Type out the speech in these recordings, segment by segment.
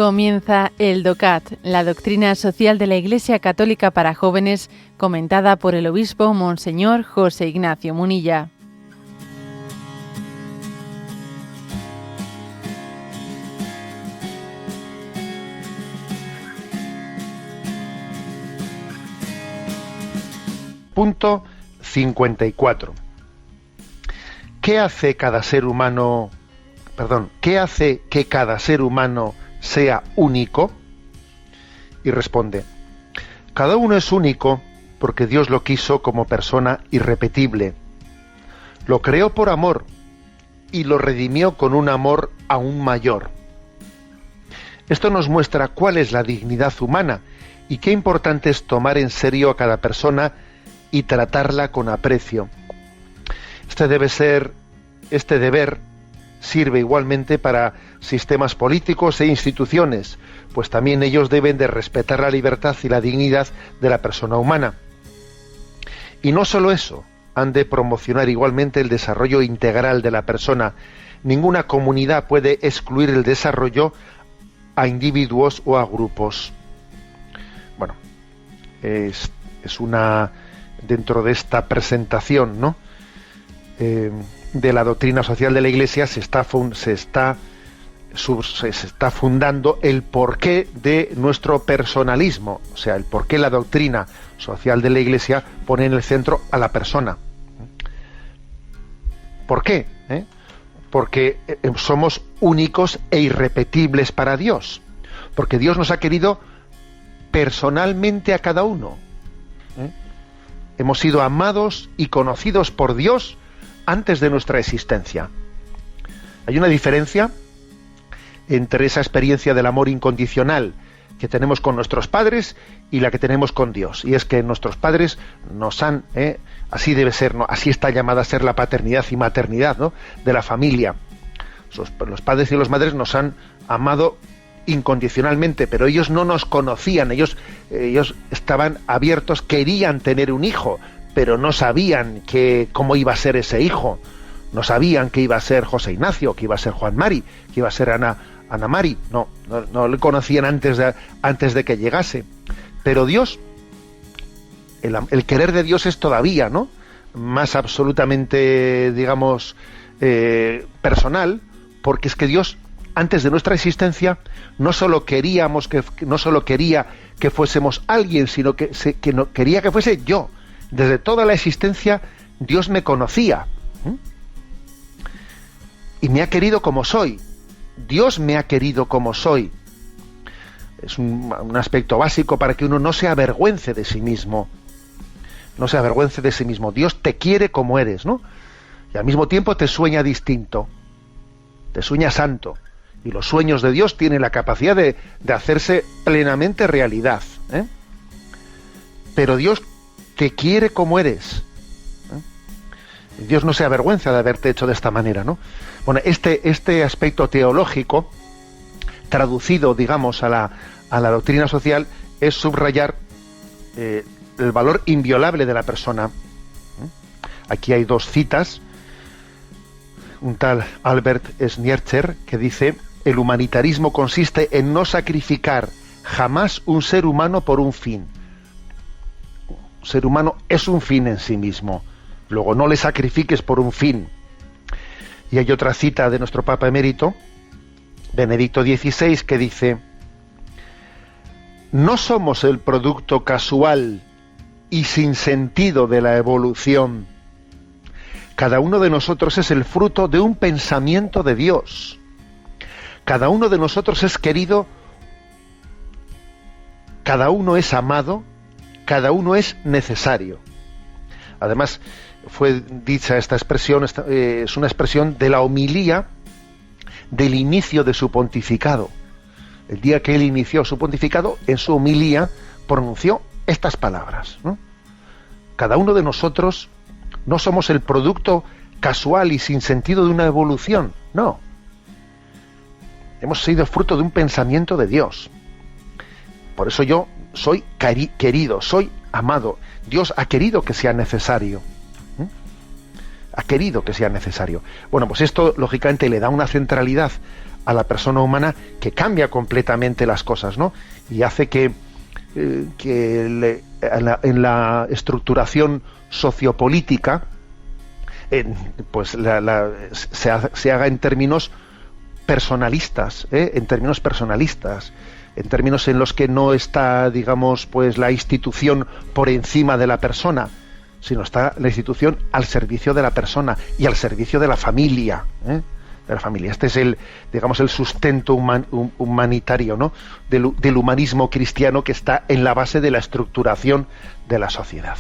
Comienza el DOCAT, la doctrina social de la Iglesia Católica para jóvenes, comentada por el obispo Monseñor José Ignacio Munilla. Punto 54. ¿Qué hace que cada ser humano sea único? Y responde: cada uno es único porque Dios lo quiso como persona irrepetible. Lo creó por amor y lo redimió con un amor aún mayor. Esto nos muestra cuál es la dignidad humana y qué importante es tomar en serio a cada persona y tratarla con aprecio. Este deber sirve igualmente para sistemas políticos e instituciones, pues también ellos deben de respetar la libertad y la dignidad de la persona humana. Y no solo eso, han de promocionar igualmente el desarrollo integral de la persona. Ninguna comunidad puede excluir el desarrollo a individuos o a grupos. Bueno, es una, dentro de esta presentación, ¿no?, de la doctrina social de la Iglesia se está fundando el porqué de nuestro personalismo, o sea, el porqué la doctrina social de la Iglesia pone en el centro a la persona. ¿Por qué? Porque somos únicos e irrepetibles para Dios, porque Dios nos ha querido personalmente a cada uno. Hemos sido amados y conocidos por Dios antes de nuestra existencia. Hay una diferencia entre esa experiencia del amor incondicional que tenemos con nuestros padres y la que tenemos con Dios, y es que nuestros padres nos han, así debe ser, ¿no?, así está llamada a ser la paternidad y maternidad, ¿no?, de la familia. Los padres y las madres nos han amado incondicionalmente, pero ellos no nos conocían, ellos estaban abiertos, querían tener un hijo, pero no sabían cómo iba a ser ese hijo. No sabían que iba a ser José Ignacio, que iba a ser Juan Mari, que iba a ser Ana Mari. No le conocían antes de que llegase. Pero Dios, el querer de Dios es todavía, ¿no?, más absolutamente, digamos, personal, porque es que Dios, antes de nuestra existencia, no solo quería que fuésemos alguien, sino que quería que fuese yo. Desde toda la existencia Dios me conocía y me ha querido como soy. Dios me ha querido como soy. Es un aspecto básico para que uno no se avergüence de sí mismo. No se avergüence de sí mismo. Dios te quiere como eres, ¿no? Y al mismo tiempo te sueña distinto. Te sueña santo. Y los sueños de Dios tienen la capacidad de hacerse plenamente realidad. Pero Dios te quiere como eres. Dios no se avergüenza de haberte hecho de esta manera, ¿no? Bueno, este aspecto teológico, traducido, digamos, a la doctrina social, es subrayar el valor inviolable de la persona. Aquí hay dos citas. Un tal Albert Schneercher que dice: el humanitarismo consiste en no sacrificar jamás un ser humano por un fin. Un ser humano es un fin en sí mismo. Luego no le sacrifiques por un fin. Y hay otra cita de nuestro Papa Emérito, Benedicto XVI, que dice: no somos el producto casual y sin sentido de la evolución. Cada uno de nosotros es el fruto de un pensamiento de Dios. Cada uno de nosotros es querido, cada uno es amado, cada uno es necesario. Además, fue dicha esta expresión, es una expresión de la homilía del inicio de su pontificado. El día que él inició su pontificado, en su homilía pronunció estas palabras, ¿no? Cada uno de nosotros no somos el producto casual y sin sentido de una evolución, no. Hemos sido fruto de un pensamiento de Dios. Por eso yo soy querido, soy amado. Dios ha querido que sea necesario. Ha querido que sea necesario. Bueno, pues esto lógicamente le da una centralidad a la persona humana, que cambia completamente las cosas, ¿no? Y hace que en la estructuración sociopolítica pues se haga en términos personalistas, en términos en los que no está, digamos, pues la institución por encima de la persona, sino está la institución al servicio de la persona y al servicio de la familia, de la familia. Este es el sustento humanitario, ¿no? del humanismo cristiano, que está en la base de la estructuración de la sociedad.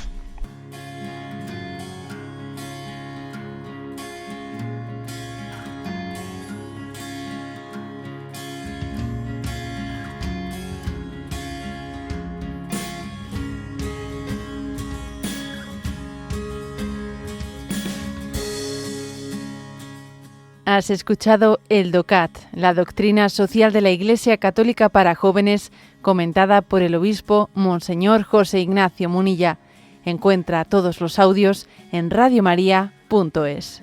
Has escuchado el DOCAT, la doctrina social de la Iglesia Católica para jóvenes, comentada por el obispo Monseñor José Ignacio Munilla. Encuentra todos los audios en radiomaria.es.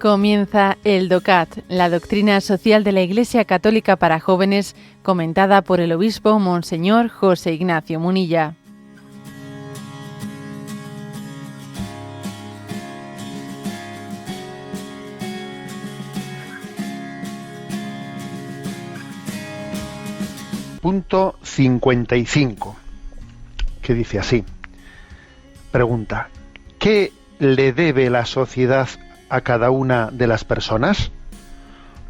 Comienza el DOCAT, la doctrina social de la Iglesia Católica para jóvenes, comentada por el obispo Monseñor José Ignacio Munilla. Punto 55, que dice así. Pregunta: ¿qué le debe la sociedad a cada una de las personas?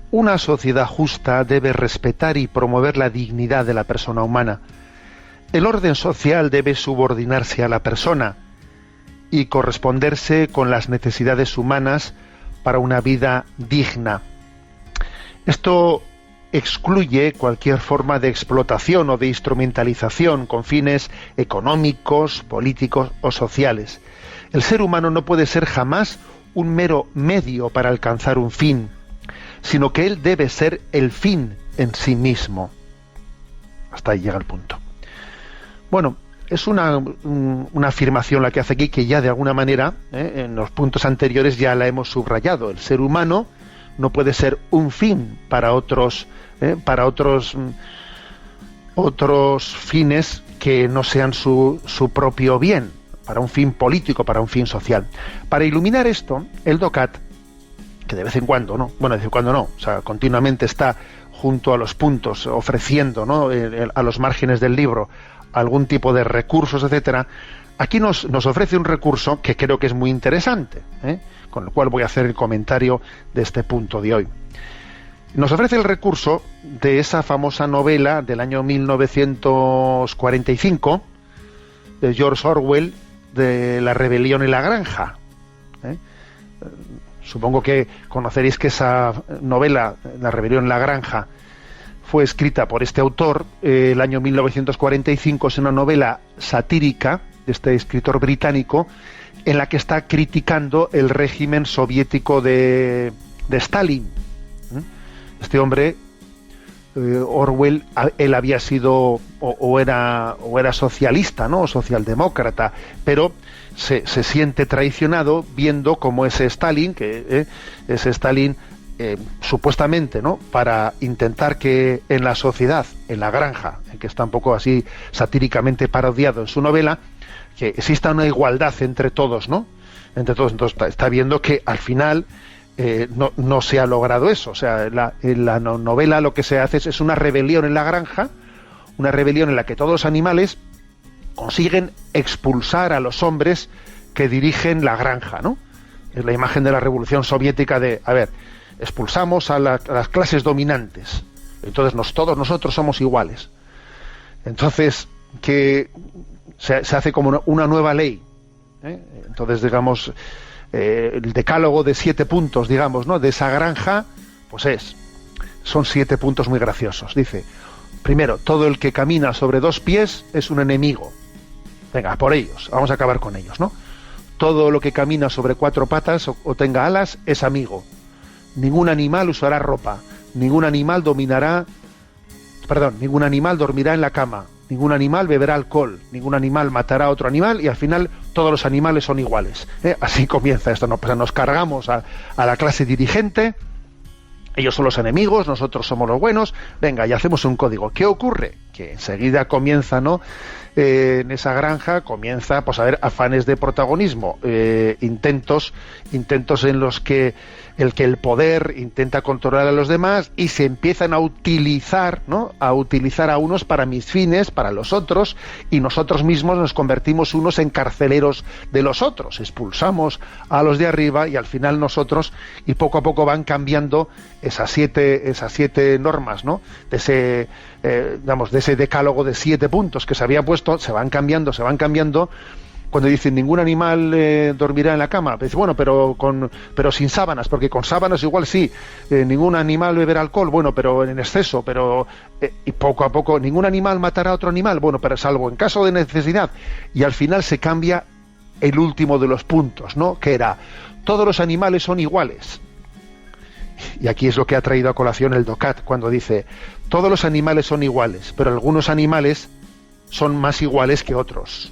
Una sociedad justa debe respetar y promover la dignidad de la persona humana. El orden social debe subordinarse a la persona y corresponderse con las necesidades humanas para una vida digna. Esto excluye cualquier forma de explotación o de instrumentalización con fines económicos, políticos o sociales. El ser humano no puede ser jamás un mero medio para alcanzar un fin, sino que él debe ser el fin en sí mismo. Hasta ahí llega el punto. Bueno, es una afirmación la que hace aquí, que ya de alguna manera, en los puntos anteriores ya la hemos subrayado. El ser humano no puede ser un fin para otros fines que no sean su propio bien, para un fin político, para un fin social. Para iluminar esto, el DOCAT, que de vez en cuando, o sea, continuamente está junto a los puntos, ofreciendo, ¿no?, a los márgenes del libro algún tipo de recursos, etcétera, aquí nos ofrece un recurso que creo que es muy interesante, con el cual voy a hacer el comentario de este punto de hoy. Nos ofrece el recurso de esa famosa novela del año 1945 de George Orwell, de La rebelión en la granja. Supongo que conoceréis que esa novela, La rebelión en la granja, fue escrita por este autor el año 1945. Es una novela satírica de este escritor británico, en la que está criticando el régimen soviético de Stalin. Este hombre, Orwell, él había sido o era socialista, ¿no?, o socialdemócrata, pero se siente traicionado viendo cómo ese Stalin, supuestamente, ¿no?, para intentar que en la sociedad, en la granja, que está un poco así satíricamente parodiado en su novela, que exista una igualdad entre todos, ¿no?, entre todos. Entonces está viendo que al final no se ha logrado eso. O sea, en la novela lo que se hace es una rebelión en la granja, una rebelión en la que todos los animales consiguen expulsar a los hombres que dirigen la granja, ¿no? Es la imagen de la Revolución Soviética de, a ver, expulsamos a las clases dominantes, entonces todos nosotros somos iguales. Entonces, que se hace como una nueva ley, ¿eh? Entonces, digamos, el decálogo de 7 puntos, digamos, ¿no?, de esa granja, pues son 7 puntos muy graciosos. Dice, primero, todo el que camina sobre 2 pies es un enemigo. Venga, por ellos, vamos a acabar con ellos, ¿no? Todo lo que camina sobre 4 patas o tenga alas es amigo. Ningún animal usará ropa, ningún animal dormirá en la cama, ningún animal beberá alcohol, ningún animal matará a otro animal y al final todos los animales son iguales. Así comienza esto, ¿no? Pues nos cargamos a la clase dirigente, ellos son los enemigos, nosotros somos los buenos, venga, y hacemos un código. ¿Qué ocurre? Que enseguida comienza, ¿no?, en esa granja comienza pues a haber afanes de protagonismo, intentos en los que el poder intenta controlar a los demás y se empiezan a utilizar, ¿no?, a unos para mis fines, para los otros, y nosotros mismos nos convertimos unos en carceleros de los otros, expulsamos a los de arriba y al final nosotros, y poco a poco van cambiando esas siete normas, ¿no?, de ese decálogo de 7 puntos que se había puesto, se van cambiando. Cuando dicen ningún animal dormirá en la cama, dice, bueno, pero sin sábanas, porque con sábanas igual sí. Ningún animal beberá alcohol, bueno, pero en exceso, y poco a poco, ningún animal matará a otro animal, bueno, pero salvo en caso de necesidad. Y al final se cambia el último de los puntos, ¿no?, que era, todos los animales son iguales. Y aquí es lo que ha traído a colación el DOCAT, cuando dice, todos los animales son iguales, pero algunos animales son más iguales que otros.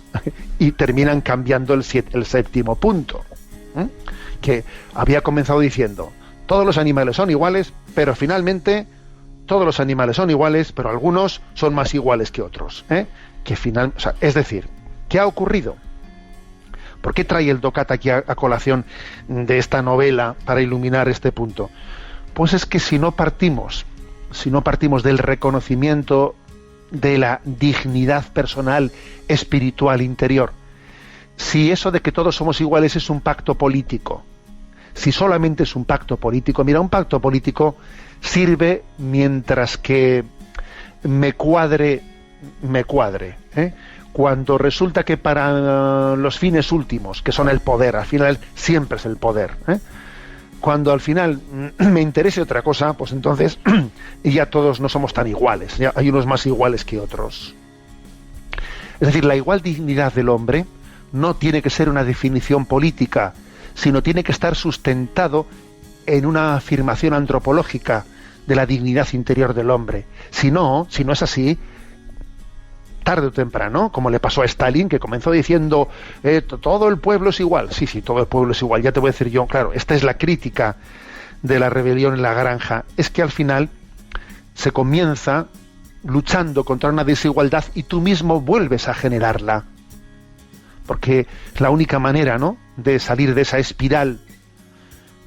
Y terminan cambiando el 7º punto, que había comenzado diciendo, todos los animales son iguales, pero finalmente todos los animales son iguales, pero algunos son más iguales que otros. Es decir, ¿qué ha ocurrido? ¿Por qué trae el DOCAT aquí a colación de esta novela para iluminar este punto? Pues es que si no partimos del reconocimiento de la dignidad personal, espiritual, interior, si eso de que todos somos iguales es un pacto político, si solamente es un pacto político, mira, un pacto político sirve mientras que me cuadre, Cuando resulta que para los fines últimos, que son el poder, al final siempre es el poder, cuando al final me interese otra cosa, pues entonces ya todos no somos tan iguales, ya hay unos más iguales que otros. Es decir, la igual dignidad del hombre no tiene que ser una definición política, sino tiene que estar sustentado en una afirmación antropológica de la dignidad interior del hombre. Si no es así, tarde o temprano, como le pasó a Stalin, que comenzó diciendo todo el pueblo es igual. Sí, todo el pueblo es igual. Ya te voy a decir yo, claro, esta es la crítica de la rebelión en la granja. Es que al final se comienza luchando contra una desigualdad y tú mismo vuelves a generarla. Porque la única manera, ¿no?, de salir de esa espiral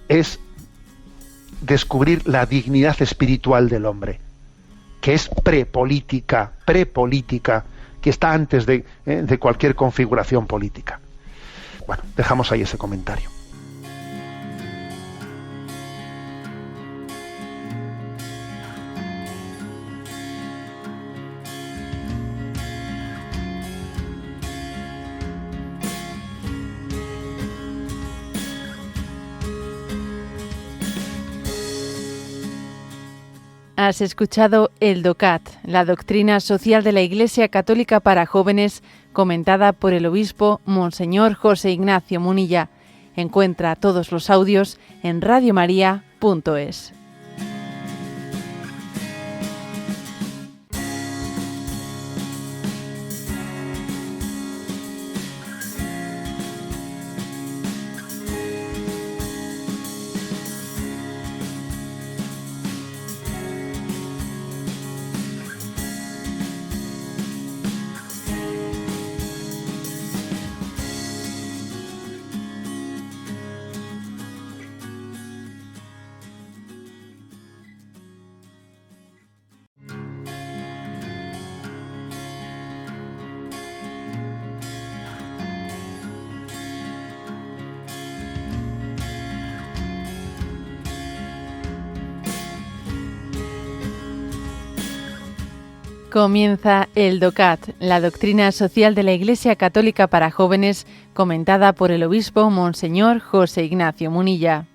es descubrir la dignidad espiritual del hombre, que es prepolítica, que está antes de cualquier configuración política. Bueno, dejamos ahí ese comentario. Has escuchado el DOCAT, la doctrina social de la Iglesia Católica para jóvenes, comentada por el obispo Monseñor José Ignacio Munilla. Encuentra todos los audios en radiomaria.es. Comienza el DOCAT, la doctrina social de la Iglesia Católica para jóvenes, comentada por el obispo Monseñor José Ignacio Munilla.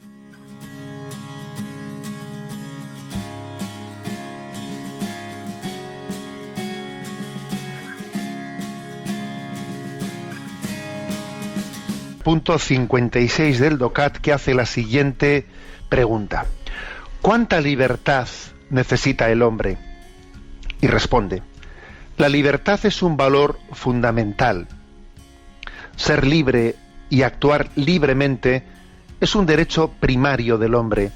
Punto 56 del DOCAT, que hace la siguiente pregunta: ¿cuánta libertad necesita el hombre? Y responde: la libertad es un valor fundamental. Ser libre y actuar libremente es un derecho primario del hombre.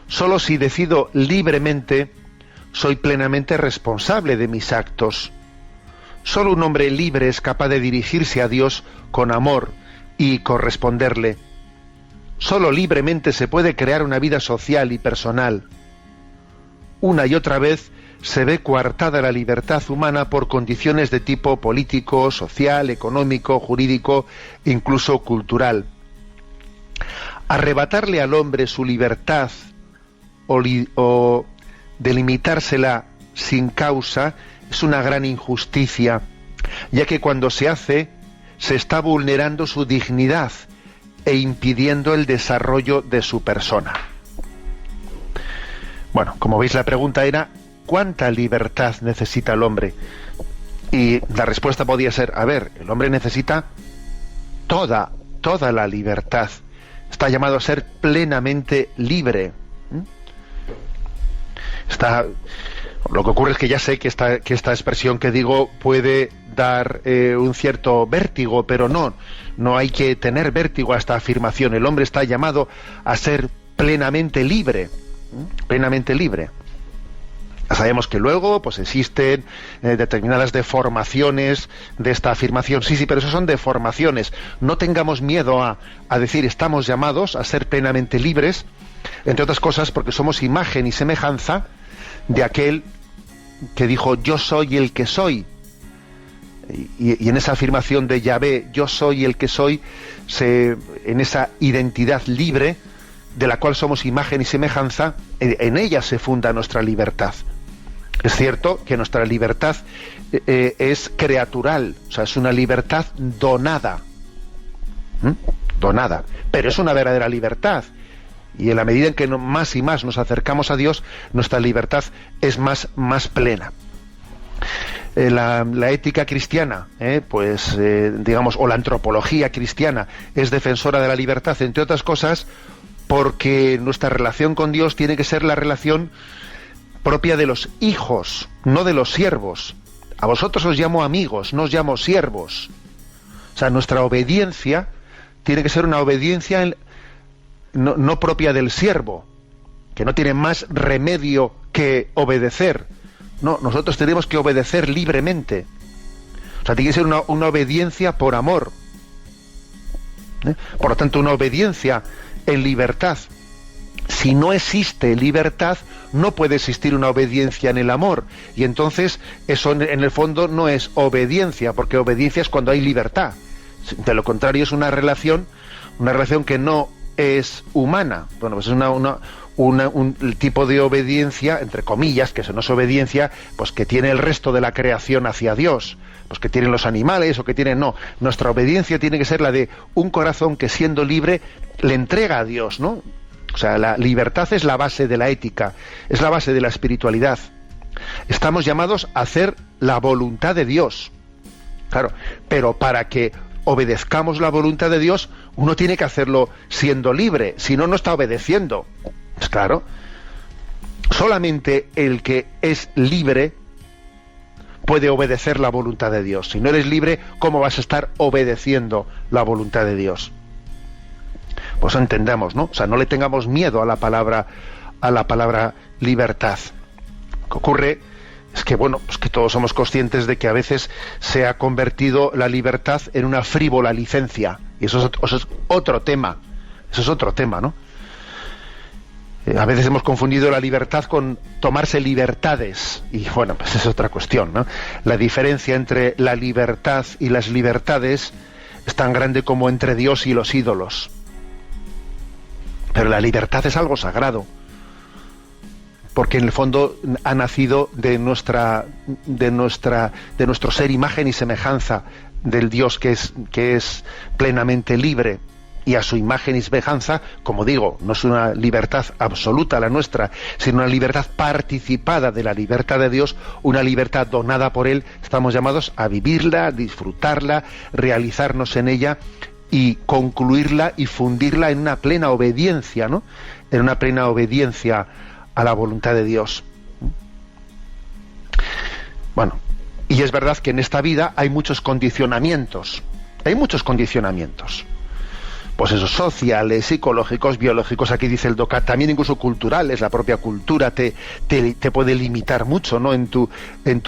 Solo si decido libremente, soy plenamente responsable de mis actos. Solo un hombre libre es capaz de dirigirse a Dios con amor y corresponderle. Solo libremente se puede crear una vida social y personal. Una y otra vez se ve coartada la libertad humana por condiciones de tipo político, social, económico, jurídico, incluso cultural. Arrebatarle al hombre su libertad o delimitársela sin causa es una gran injusticia, ya que cuando se hace, se está vulnerando su dignidad e impidiendo el desarrollo de su persona. Bueno, como veis, la pregunta era: ¿cuánta libertad necesita el hombre? Y la respuesta podía ser: el hombre necesita toda la libertad. Está llamado a ser plenamente libre. Lo que ocurre es que ya sé que esta expresión que digo puede dar un cierto vértigo, pero no hay que tener vértigo a esta afirmación. El hombre está llamado a ser plenamente libre. Plenamente libre. Sabemos que luego pues existen determinadas deformaciones de esta afirmación. Sí, pero eso son deformaciones. No tengamos miedo a decir estamos llamados a ser plenamente libres, entre otras cosas porque somos imagen y semejanza de aquel que dijo: yo soy el que soy. Y en esa afirmación de Yahvé, yo soy el que soy, en esa identidad libre de la cual somos imagen y semejanza, en ella se funda nuestra libertad. Es cierto que nuestra libertad es creatural, o sea, es una libertad donada. Donada, pero es una verdadera libertad. Y en la medida en que más y más nos acercamos a Dios, nuestra libertad es más plena. La ética cristiana, digamos, o la antropología cristiana es defensora de la libertad, entre otras cosas, porque nuestra relación con Dios tiene que ser la relación propia de los hijos, no de los siervos. A vosotros os llamo amigos, no os llamo siervos. O sea, nuestra obediencia tiene que ser una obediencia no propia del siervo, que no tiene más remedio que obedecer. No, nosotros tenemos que obedecer libremente. O sea, tiene que ser una obediencia por amor. Por lo tanto, una obediencia en libertad. Si no existe libertad, no puede existir una obediencia en el amor. Y entonces, eso en el fondo no es obediencia, porque obediencia es cuando hay libertad. De lo contrario, es una relación que no es humana. Bueno, pues es un tipo de obediencia, entre comillas, que eso no es obediencia, pues que tiene el resto de la creación hacia Dios, pues que tienen los animales o que tienen... No, nuestra obediencia tiene que ser la de un corazón que, siendo libre, le entrega a Dios, ¿no? O sea, la libertad es la base de la ética, es la base de la espiritualidad. Estamos llamados a hacer la voluntad de Dios. Claro, pero para que obedezcamos la voluntad de Dios, uno tiene que hacerlo siendo libre, si no, no está obedeciendo. Pues claro, solamente el que es libre puede obedecer la voluntad de Dios. Si no eres libre, ¿cómo vas a estar obedeciendo la voluntad de Dios? Pues entendamos, ¿no? O sea, no le tengamos miedo a la palabra libertad. Lo que ocurre es que, pues que todos somos conscientes de que a veces se ha convertido la libertad en una frívola licencia. Y eso es otro tema. Eso es otro tema, ¿no? A veces hemos confundido la libertad con tomarse libertades. Y bueno, pues es otra cuestión, ¿no? La diferencia entre la libertad y las libertades es tan grande como entre Dios y los ídolos. Pero la libertad es algo sagrado. porque en el fondo ha nacido de nuestro ser imagen y semejanza del Dios que es plenamente libre, y a su imagen y semejanza, como digo, no es una libertad absoluta la nuestra, sino una libertad participada de la libertad de Dios, una libertad donada por Él. Estamos llamados a vivirla, disfrutarla, realizarnos en ella y concluirla y fundirla en una plena obediencia, ¿no? En una plena obediencia a la voluntad de Dios. Bueno, y es verdad que en esta vida hay muchos condicionamientos. Pues esos sociales, psicológicos, biológicos, aquí dice el DOCAT, también incluso culturales. La propia cultura te puede limitar mucho, ¿no? en tu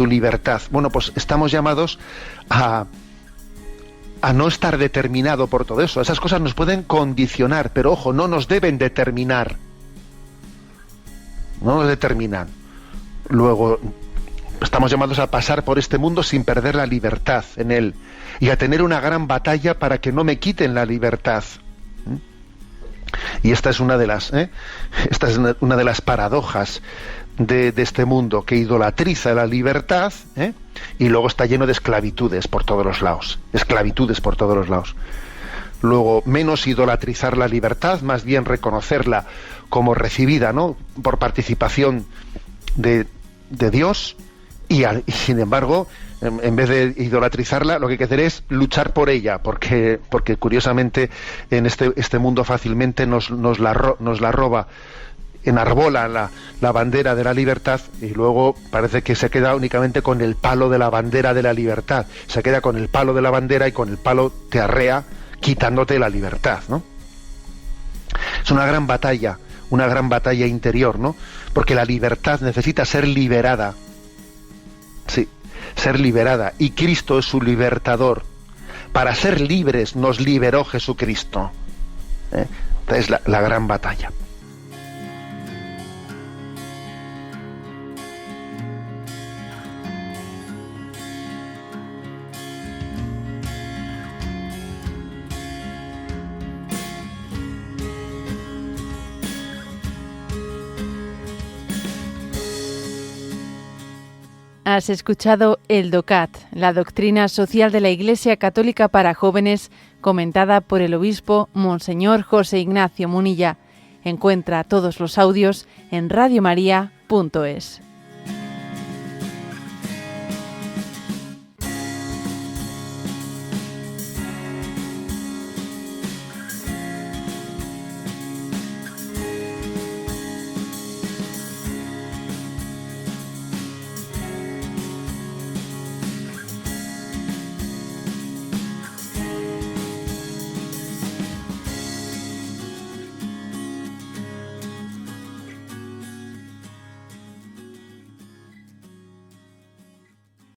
libertad. Bueno, pues estamos llamados a no estar determinado por todo eso. Esas cosas nos pueden condicionar, pero ojo, no nos deben determinar. No nos determinan. Luego, estamos llamados a pasar por este mundo sin perder la libertad en él, y a tener una gran batalla para que no me quiten la libertad. Y esta es una de las paradojas de este mundo, que idolatriza la libertad, y luego está lleno de esclavitudes por todos los lados. Luego, menos idolatrizar la libertad, más bien reconocerla como recibida, ¿no?, por participación de Dios, y sin embargo, en vez de idolatrizarla, lo que hay que hacer es luchar por ella, porque curiosamente en este mundo fácilmente nos la roba, enarbola la bandera de la libertad, y luego parece que se queda únicamente con el palo de la bandera de la libertad. Se queda con el palo de la bandera y con el palo te arrea, quitándote la libertad, ¿no? Es una gran batalla interior, ¿no? Porque la libertad necesita ser liberada. Sí, ser liberada, y Cristo es su libertador. Para ser libres nos liberó Jesucristo. Esta es la gran batalla. Has escuchado el DOCAT, la doctrina social de la Iglesia Católica para jóvenes, comentada por el obispo Monseñor José Ignacio Munilla. Encuentra todos los audios en radiomaria.es.